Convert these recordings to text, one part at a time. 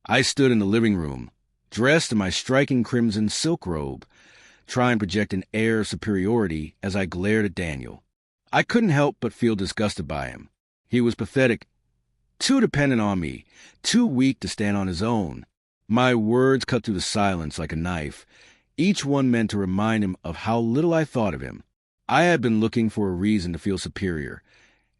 I stood in the living room, dressed in my striking crimson silk robe, trying to project an air of superiority as I glared at Daniel. I couldn't help but feel disgusted by him. He was pathetic, too dependent on me, too weak to stand on his own. My words cut through the silence like a knife, each one meant to remind him of how little I thought of him. I had been looking for a reason to feel superior,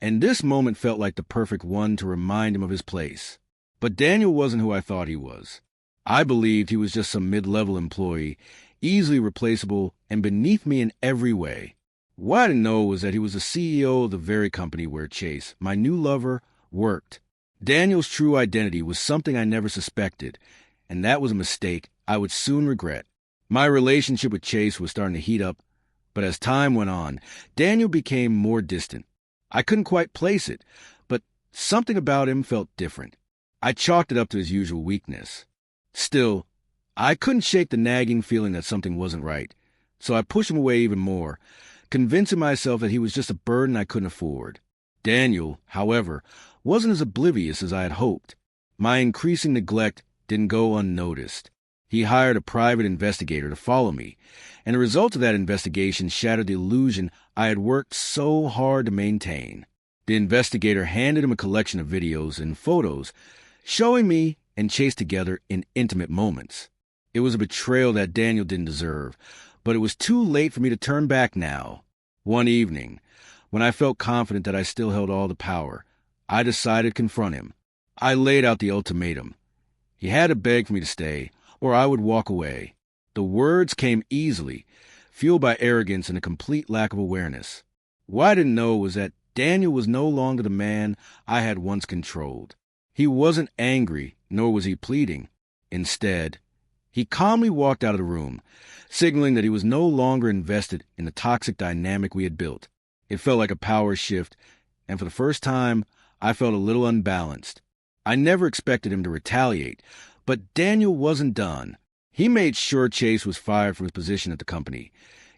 and this moment felt like the perfect one to remind him of his place. But Daniel wasn't who I thought he was. I believed he was just some mid-level employee, easily replaceable and beneath me in every way. What I didn't know was that he was the CEO of the very company where Chase, my new lover, worked. Daniel's true identity was something I never suspected, and that was a mistake I would soon regret. My relationship with Chase was starting to heat up, but as time went on, Daniel became more distant. I couldn't quite place it, but something about him felt different. I chalked it up to his usual weakness. Still, I couldn't shake the nagging feeling that something wasn't right, so I pushed him away even more, convincing myself that he was just a burden I couldn't afford. Daniel, however, wasn't as oblivious as I had hoped. My increasing neglect didn't go unnoticed. He hired a private investigator to follow me, and the result of that investigation shattered the illusion I had worked so hard to maintain. The investigator handed him a collection of videos and photos, showing me and Chase together in intimate moments. It was a betrayal that Daniel didn't deserve, but it was too late for me to turn back now. One evening, when I felt confident that I still held all the power, I decided to confront him. I laid out the ultimatum. He had to beg for me to stay, or I would walk away. The words came easily, fueled by arrogance and a complete lack of awareness. What I didn't know was that Daniel was no longer the man I had once controlled. He wasn't angry, nor was he pleading. Instead, he calmly walked out of the room, signaling that he was no longer invested in the toxic dynamic we had built. It felt like a power shift, and for the first time, I felt a little unbalanced. I never expected him to retaliate, but Daniel wasn't done. He made sure Chase was fired from his position at the company,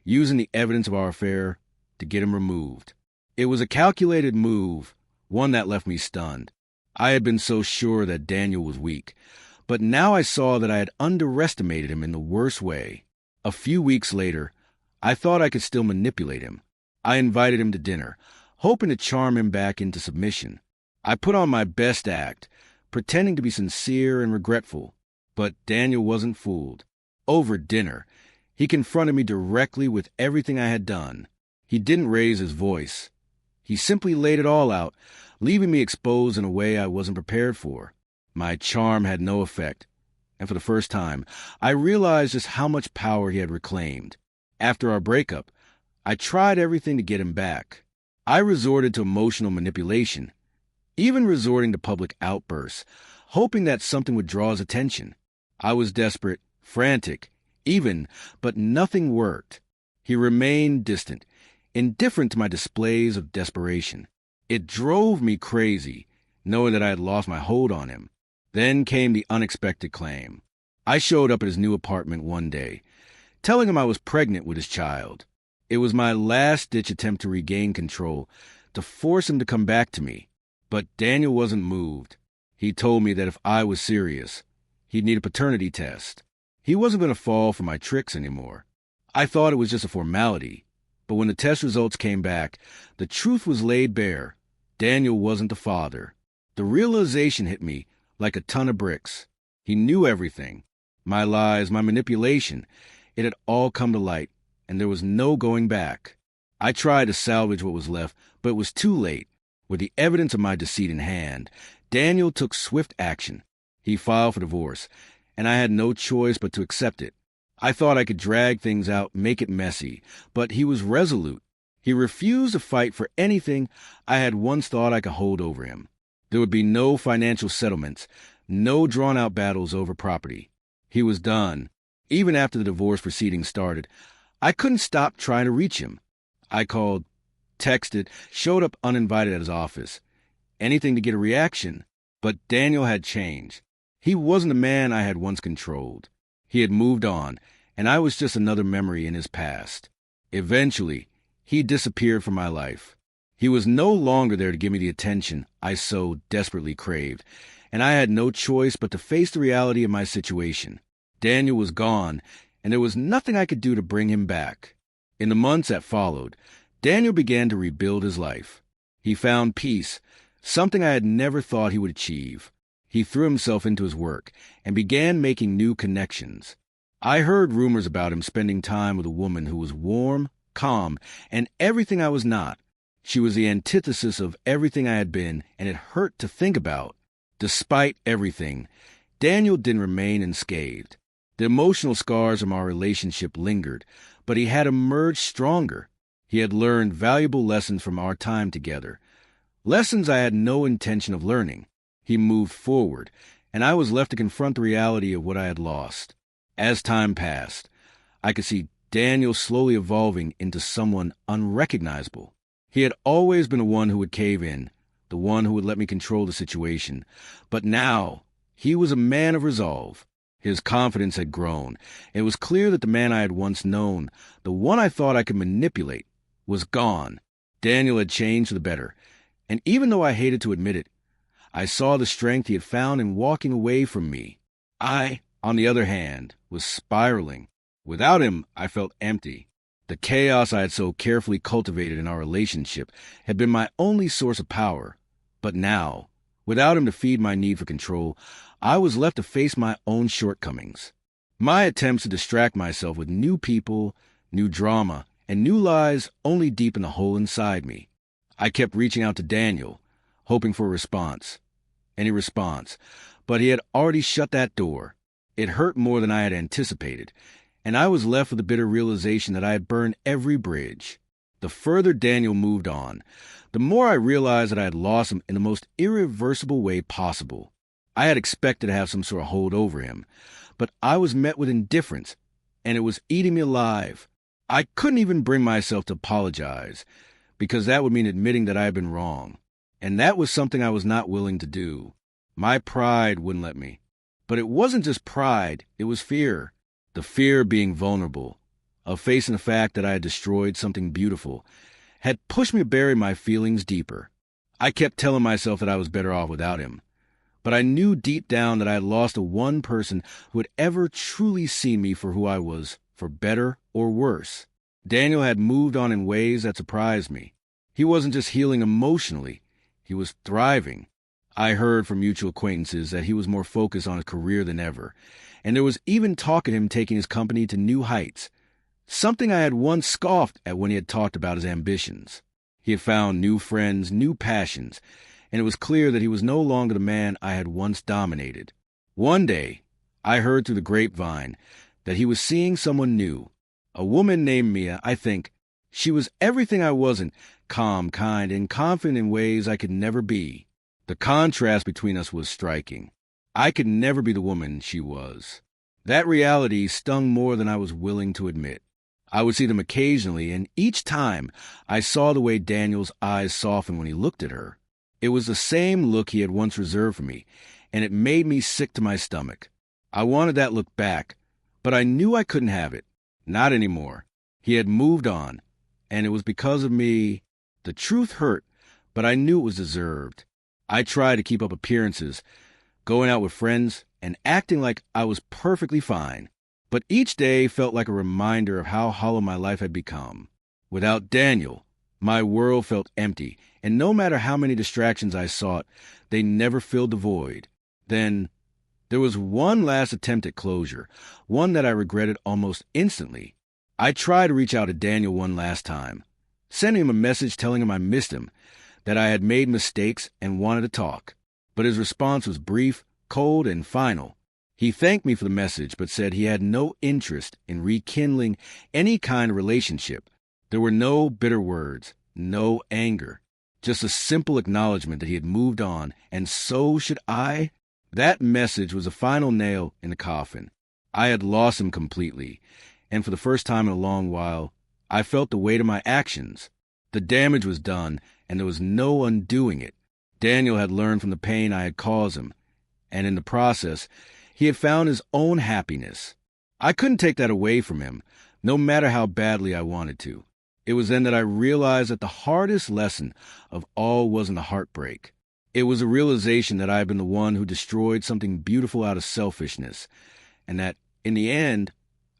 using the evidence of our affair to get him removed. It was a calculated move, one that left me stunned. I had been so sure that Daniel was weak, but now I saw that I had underestimated him in the worst way. A few weeks later, I thought I could still manipulate him. I invited him to dinner, hoping to charm him back into submission. I put on my best act, pretending to be sincere and regretful, but Daniel wasn't fooled. Over dinner, he confronted me directly with everything I had done. He didn't raise his voice. He simply laid it all out, leaving me exposed in a way I wasn't prepared for. My charm had no effect, and for the first time, I realized just how much power he had reclaimed. After our breakup, I tried everything to get him back. I resorted to emotional manipulation, even resorting to public outbursts, hoping that something would draw his attention. I was desperate, frantic, even, but nothing worked. He remained distant, indifferent to my displays of desperation. It drove me crazy, knowing that I had lost my hold on him. Then came the unexpected claim. I showed up at his new apartment one day, telling him I was pregnant with his child. It was my last-ditch attempt to regain control, to force him to come back to me. But Daniel wasn't moved. He told me that if I was serious, he'd need a paternity test. He wasn't going to fall for my tricks anymore. I thought it was just a formality, but when the test results came back, the truth was laid bare. Daniel wasn't the father. The realization hit me like a ton of bricks. He knew everything. My lies, my manipulation. It had all come to light, and there was no going back. I tried to salvage what was left, but it was too late. With the evidence of my deceit in hand, Daniel took swift action. He filed for divorce, and I had no choice but to accept it. I thought I could drag things out, make it messy, but he was resolute. He refused to fight for anything I had once thought I could hold over him. There would be no financial settlements, no drawn-out battles over property. He was done. Even after the divorce proceedings started, I couldn't stop trying to reach him. I called, texted, showed up uninvited at his office. Anything to get a reaction. But Daniel had changed. He wasn't the man I had once controlled. He had moved on, and I was just another memory in his past. Eventually, he disappeared from my life. He was no longer there to give me the attention I so desperately craved, and I had no choice but to face the reality of my situation. Daniel was gone, and there was nothing I could do to bring him back. In the months that followed, Daniel began to rebuild his life. He found peace, something I had never thought he would achieve. He threw himself into his work and began making new connections. I heard rumors about him spending time with a woman who was warm, calm, and everything I was not. She was the antithesis of everything I had been, and it hurt to think about. Despite everything, Daniel didn't remain unscathed. The emotional scars from our relationship lingered, but he had emerged stronger. He had learned valuable lessons from our time together, lessons I had no intention of learning. He moved forward, and I was left to confront the reality of what I had lost. As time passed, I could see Daniel slowly evolving into someone unrecognizable. He had always been the one who would cave in, the one who would let me control the situation. But now, he was a man of resolve. His confidence had grown. It was clear that the man I had once known, the one I thought I could manipulate, was gone. Daniel had changed for the better, and even though I hated to admit it, I saw the strength he had found in walking away from me. I, on the other hand, was spiraling. Without him, I felt empty. The chaos I had so carefully cultivated in our relationship had been my only source of power. But now, without him to feed my need for control, I was left to face my own shortcomings. My attempts to distract myself with new people, new drama, and new lies only deepened the hole inside me. I kept reaching out to Daniel, hoping for a response. Any response. But he had already shut that door. It hurt more than I had anticipated, and I was left with the bitter realization that I had burned every bridge. The further Daniel moved on, the more I realized that I had lost him in the most irreversible way possible. I had expected to have some sort of hold over him, but I was met with indifference, and it was eating me alive. I couldn't even bring myself to apologize, because that would mean admitting that I had been wrong, and that was something I was not willing to do. My pride wouldn't let me. But it wasn't just pride, it was fear. The fear of being vulnerable, of facing the fact that I had destroyed something beautiful, had pushed me to bury my feelings deeper. I kept telling myself that I was better off without him, but I knew deep down that I had lost the one person who had ever truly seen me for who I was, for better or worse. Daniel had moved on in ways that surprised me. He wasn't just healing emotionally, he was thriving. I heard from mutual acquaintances that he was more focused on his career than ever, and there was even talk of him taking his company to new heights, something I had once scoffed at when he had talked about his ambitions. He had found new friends, new passions, and it was clear that he was no longer the man I had once dominated. One day, I heard through the grapevine that he was seeing someone new, a woman named Mia, I think. She was everything I wasn't, calm, kind, and confident in ways I could never be. The contrast between us was striking. I could never be the woman she was. That reality stung more than I was willing to admit. I would see them occasionally, and each time I saw the way Daniel's eyes softened when he looked at her. It was the same look he had once reserved for me, and it made me sick to my stomach. I wanted that look back, but I knew I couldn't have it. Not anymore. He had moved on, and it was because of me. The truth hurt, but I knew it was deserved. I tried to keep up appearances, going out with friends and acting like I was perfectly fine. But each day felt like a reminder of how hollow my life had become. Without Daniel, my world felt empty, and no matter how many distractions I sought, they never filled the void. Then, there was one last attempt at closure, one that I regretted almost instantly. I tried to reach out to Daniel one last time, sending him a message telling him I missed him, that I had made mistakes and wanted to talk. But his response was brief, cold, and final. He thanked me for the message, but said he had no interest in rekindling any kind of relationship. There were no bitter words, no anger, just a simple acknowledgement that he had moved on, and so should I. That message was the final nail in the coffin. I had lost him completely, and for the first time in a long while, I felt the weight of my actions. The damage was done, and there was no undoing it. Daniel had learned from the pain I had caused him, and in the process, he had found his own happiness. I couldn't take that away from him, no matter how badly I wanted to. It was then that I realized that the hardest lesson of all wasn't the heartbreak. It was a realization that I had been the one who destroyed something beautiful out of selfishness, and that, in the end,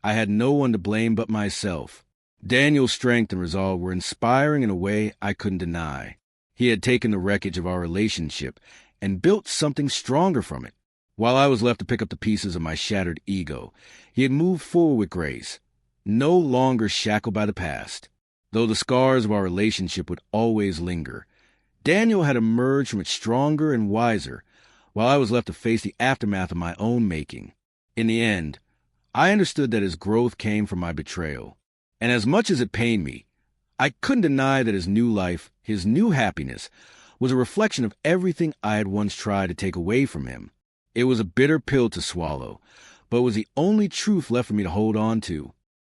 I had no one to blame but myself. Daniel's strength and resolve were inspiring in a way I couldn't deny. He had taken the wreckage of our relationship and built something stronger from it. While I was left to pick up the pieces of my shattered ego, he had moved forward with grace, no longer shackled by the past. Though the scars of our relationship would always linger, Daniel had emerged from it stronger and wiser, while I was left to face the aftermath of my own making. In the end, I understood that his growth came from my betrayal. And as much as it pained me, I couldn't deny that his new life, his new happiness, was a reflection of everything I had once tried to take away from him. It was a bitter pill to swallow, but it was the only truth left for me to hold on to.